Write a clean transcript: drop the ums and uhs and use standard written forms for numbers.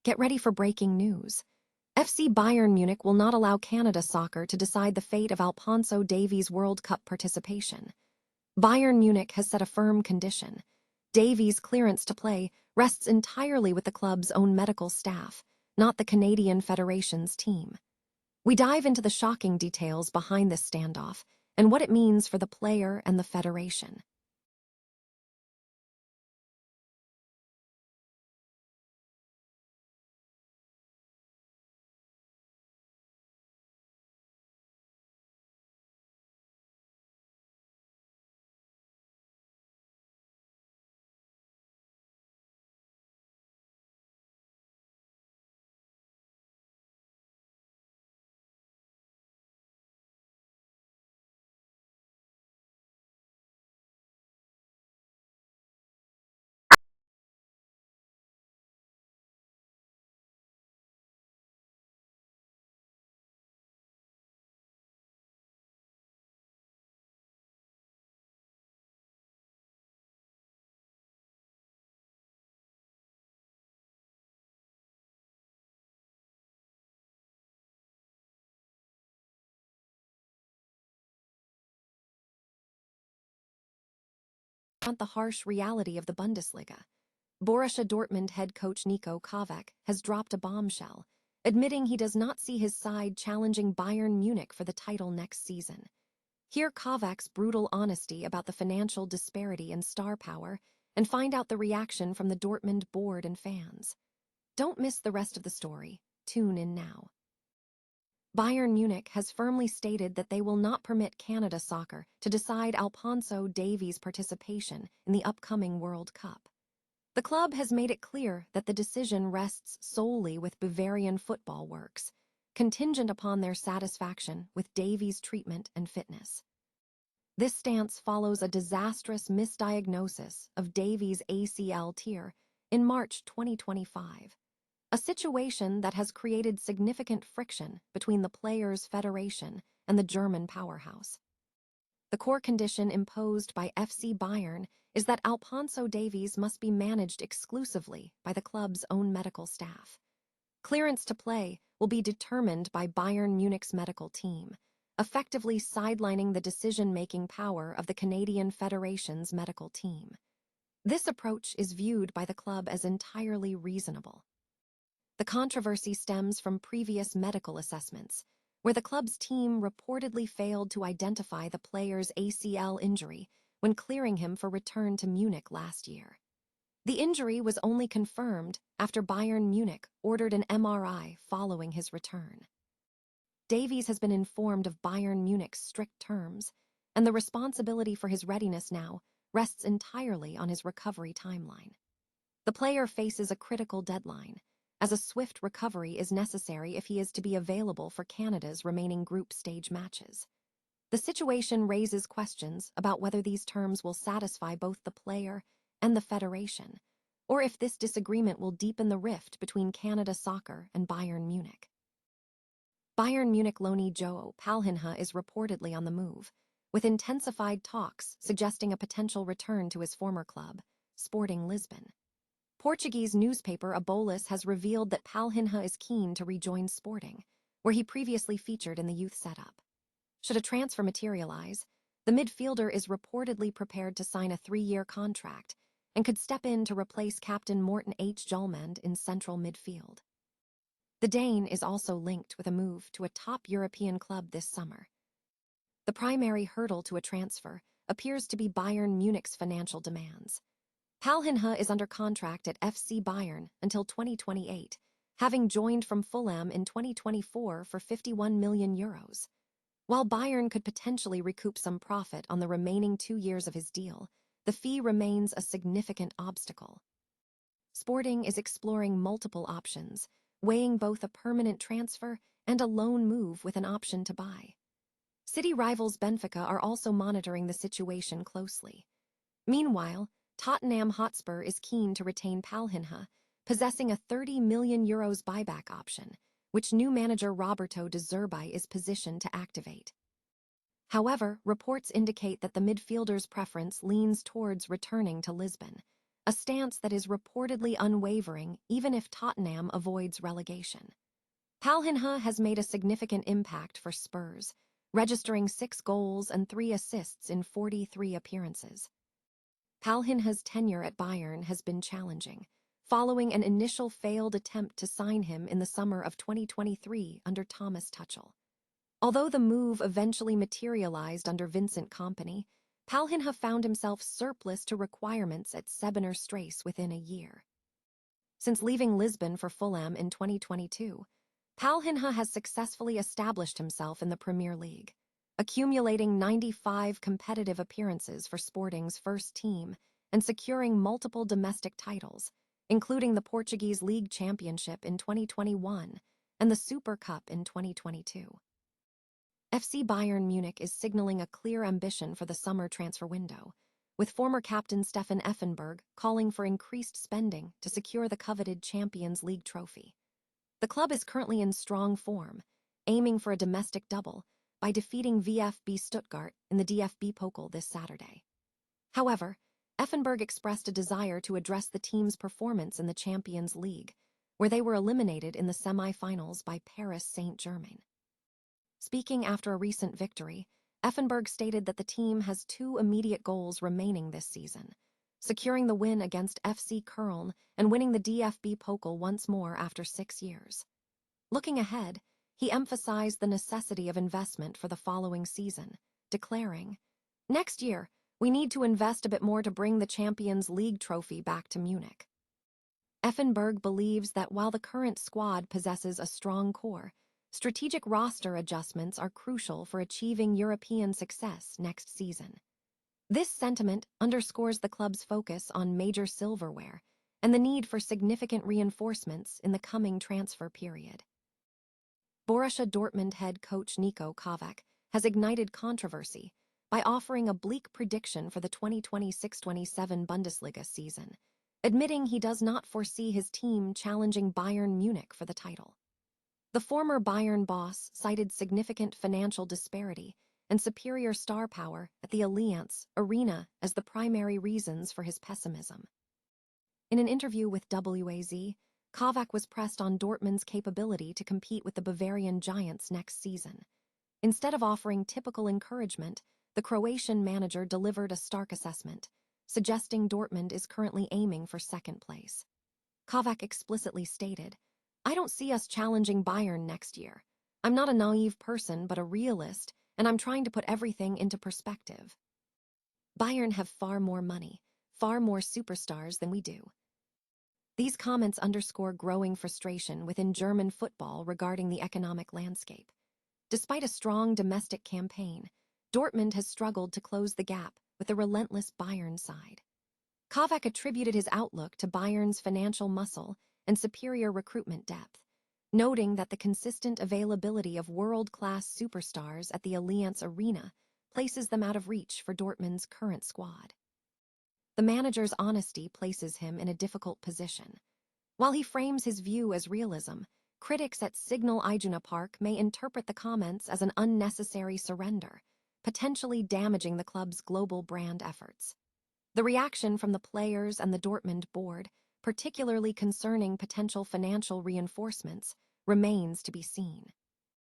Get ready for breaking news. FC Bayern Munich will not allow Canada Soccer to decide the fate of Alphonso Davies World Cup participation. Bayern Munich has set a firm condition. Davies' clearance to play rests entirely with the club's own medical staff, not the Canadian Federation's team. We dive into the shocking details behind this standoff and what it means for the player and the Federation. The harsh reality of the Bundesliga. Borussia Dortmund head coach Niko Kovac has dropped a bombshell, admitting he does not see his side challenging Bayern Munich for the title next season. Hear Kovac's brutal honesty about the financial disparity in star power and find out the reaction from the Dortmund board and fans. Don't miss the rest of the story. Tune in now. Bayern Munich has firmly stated that they will not permit Canada Soccer to decide Alphonso Davies' participation in the upcoming World Cup. The club has made it clear that the decision rests solely with Bavarian Football Works, contingent upon their satisfaction with Davies' treatment and fitness. This stance follows a disastrous misdiagnosis of Davies' ACL tear in March 2025. A situation that has created significant friction between the Players' Federation and the German powerhouse. The core condition imposed by FC Bayern is that Alphonso Davies must be managed exclusively by the club's own medical staff. Clearance to play will be determined by Bayern Munich's medical team, effectively sidelining the decision-making power of the Canadian Federation's medical team. This approach is viewed by the club as entirely reasonable. The controversy stems from previous medical assessments, where the club's team reportedly failed to identify the player's ACL injury when clearing him for return to Munich last year. The injury was only confirmed after Bayern Munich ordered an MRI following his return. Davies has been informed of Bayern Munich's strict terms, and the responsibility for his readiness now rests entirely on his recovery timeline. The player faces a critical deadline, as a swift recovery is necessary if he is to be available for Canada's remaining group stage matches. The situation raises questions about whether these terms will satisfy both the player and the Federation, or if this disagreement will deepen the rift between Canada Soccer and Bayern Munich. Bayern Munich loanee Joao Palhinha is reportedly on the move, with intensified talks suggesting a potential return to his former club, Sporting Lisbon. Portuguese newspaper A Bolis has revealed that Palhinha is keen to rejoin Sporting, where he previously featured in the youth setup. Should a transfer materialize, the midfielder is reportedly prepared to sign a 3-year contract and could step in to replace captain Morten H. Hjulmand in central midfield. The Dane is also linked with a move to a top European club this summer. The primary hurdle to a transfer appears to be Bayern Munich's financial demands. Palhinha is under contract at FC Bayern until 2028, having joined from Fulham in 2024 for €51 million. While Bayern could potentially recoup some profit on the remaining 2 years of his deal, the fee remains a significant obstacle. Sporting is exploring multiple options, weighing both a permanent transfer and a loan move with an option to buy. City rivals Benfica are also monitoring the situation closely. Meanwhile, Tottenham Hotspur is keen to retain Palhinha, possessing a €30 million buyback option, which new manager Roberto De Zerbi is positioned to activate. However, reports indicate that the midfielder's preference leans towards returning to Lisbon, a stance that is reportedly unwavering even if Tottenham avoids relegation. Palhinha has made a significant impact for Spurs, registering 6 goals and 3 assists in 43 appearances. Palhinha's tenure at Bayern has been challenging, following an initial failed attempt to sign him in the summer of 2023 under Thomas Tuchel. Although the move eventually materialized under Vincent Kompany, Palhinha found himself surplus to requirements at Sebener Strasse within a year. Since leaving Lisbon for Fulham in 2022, Palhinha has successfully established himself in the Premier League, accumulating 95 competitive appearances for Sporting's first team and securing multiple domestic titles, including the Portuguese League Championship in 2021 and the Super Cup in 2022. FC Bayern Munich is signaling a clear ambition for the summer transfer window, with former captain Stefan Effenberg calling for increased spending to secure the coveted Champions League trophy. The club is currently in strong form, aiming for a domestic double by defeating VfB Stuttgart in the DFB Pokal this Saturday. However, Effenberg expressed a desire to address the team's performance in the Champions League, where they were eliminated in the semi-finals by Paris Saint-Germain. Speaking after a recent victory, Effenberg stated that the team has 2 immediate goals remaining this season, securing the win against FC Köln and winning the DFB Pokal once more after 6 years. Looking ahead, he emphasized the necessity of investment for the following season, declaring, "Next year, we need to invest a bit more to bring the Champions League trophy back to Munich." Effenberg believes that while the current squad possesses a strong core, strategic roster adjustments are crucial for achieving European success next season. This sentiment underscores the club's focus on major silverware and the need for significant reinforcements in the coming transfer period. Borussia Dortmund head coach Niko Kovac has ignited controversy by offering a bleak prediction for the 2026-27 Bundesliga season, admitting he does not foresee his team challenging Bayern Munich for the title. The former Bayern boss cited significant financial disparity and superior star power at the Allianz Arena as the primary reasons for his pessimism. In an interview with WAZ, Kovac was pressed on Dortmund's capability to compete with the Bavarian giants next season. Instead of offering typical encouragement, the Croatian manager delivered a stark assessment, suggesting Dortmund is currently aiming for second place. Kovac explicitly stated, "I don't see us challenging Bayern next year. I'm not a naive person but a realist, and I'm trying to put everything into perspective. Bayern have far more money, far more superstars than we do." These comments underscore growing frustration within German football regarding the economic landscape. Despite a strong domestic campaign, Dortmund has struggled to close the gap with the relentless Bayern side. Kovac attributed his outlook to Bayern's financial muscle and superior recruitment depth, noting that the consistent availability of world-class superstars at the Allianz Arena places them out of reach for Dortmund's current squad. The manager's honesty places him in a difficult position. While he frames his view as realism, critics at Signal Iduna Park may interpret the comments as an unnecessary surrender, potentially damaging the club's global brand efforts. The reaction from the players and the Dortmund board, particularly concerning potential financial reinforcements, remains to be seen.